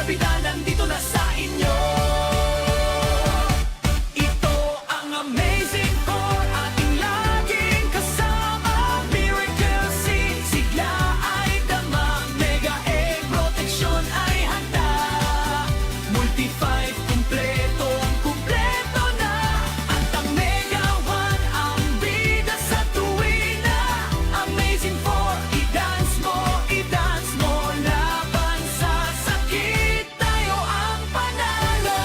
bida nandito na sa inyo. Ito ang Amazing 4, ating laging kasama. Miracle Seed, sigla ay dama. Mega Egg protection ay handa. Multi 5, kumpleto na. At ang Mega 1, ang bida sa tuwina. Amazing 4, i-dance mo laban sa sakit. Tayo ang panalo.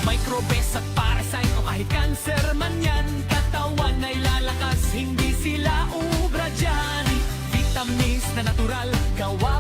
Microbes at parasite o kahit cancer man yan, katawan ay lalakas, hindi sila ubra dyan. Vitamins na natural, gawa